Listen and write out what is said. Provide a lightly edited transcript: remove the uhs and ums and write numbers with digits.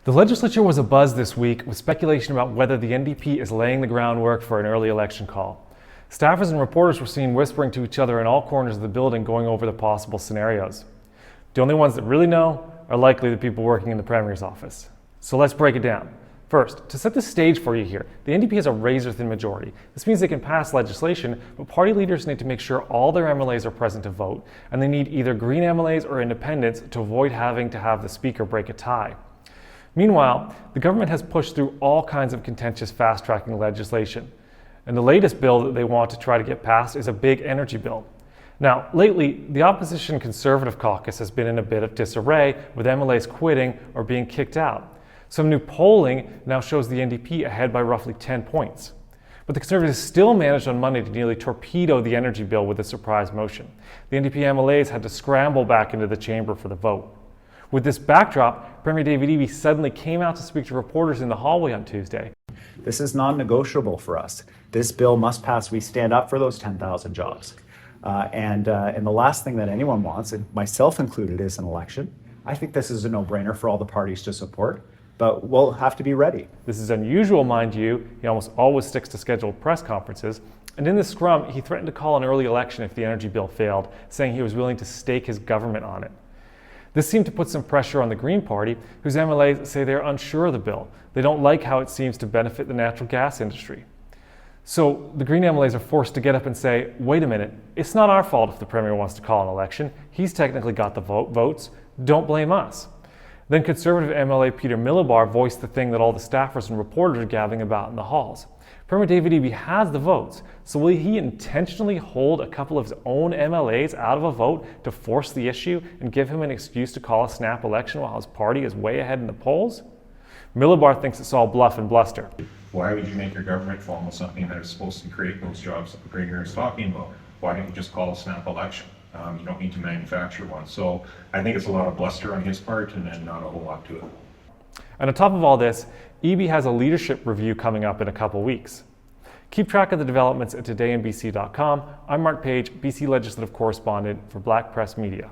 The legislature was abuzz this week with speculation about whether the NDP is laying the groundwork for an early election call. Staffers and reporters were seen whispering to each other in all corners of the building, going over the possible scenarios. The only ones that really know are likely the people working in the Premier's office. So let's break it down. First, to set the stage for you here, the NDP has a razor-thin majority. This means they can pass legislation, but party leaders need to make sure all their MLAs are present to vote, and they need either Green MLAs or independents to avoid having to have the Speaker break a tie. Meanwhile, the government has pushed through all kinds of contentious fast-tracking legislation. And the latest bill that they want to try to get passed is a big energy bill. Now, lately, the opposition Conservative caucus has been in a bit of disarray, with MLAs quitting or being kicked out. Some new polling now shows the NDP ahead by roughly 10 points. But the Conservatives still managed on Monday to nearly torpedo the energy bill with a surprise motion. The NDP MLAs had to scramble back into the chamber for the vote. With this backdrop, Premier David Eby suddenly came out to speak to reporters in the hallway on Tuesday. This is non-negotiable for us. This bill must pass. We stand up for those 10,000 jobs. And the last thing that anyone wants, and myself included, is an election. I think this is a no-brainer for all the parties to support, but we'll have to be ready. This is unusual, mind you. He almost always sticks to scheduled press conferences. And in this scrum, he threatened to call an early election if the energy bill failed, saying he was willing to stake his government on it. This seemed to put some pressure on the Green Party, whose MLAs say they're unsure of the bill. They don't like how it seems to benefit the natural gas industry. So the Green MLAs are forced to get up and say, wait a minute, it's not our fault if the Premier wants to call an election. He's technically got the votes. Don't blame us. Then Conservative MLA Peter Millibar voiced the thing that all the staffers and reporters are gathering about in the halls. Premier David Eby has the votes, so will he intentionally hold a couple of his own MLAs out of a vote to force the issue and give him an excuse to call a snap election while his party is way ahead in the polls? Millibar thinks it's all bluff and bluster. Why would you make your government follow something that is supposed to create those jobs that the Premier is talking about? Why don't you just call a snap election? You don't need to manufacture one. So I think it's a lot of bluster on his part and then not a whole lot to it. And on top of all this, Eby has a leadership review coming up in a couple weeks. Keep track of the developments at todaynbc.com. I'm Mark Page, BC Legislative Correspondent for Black Press Media.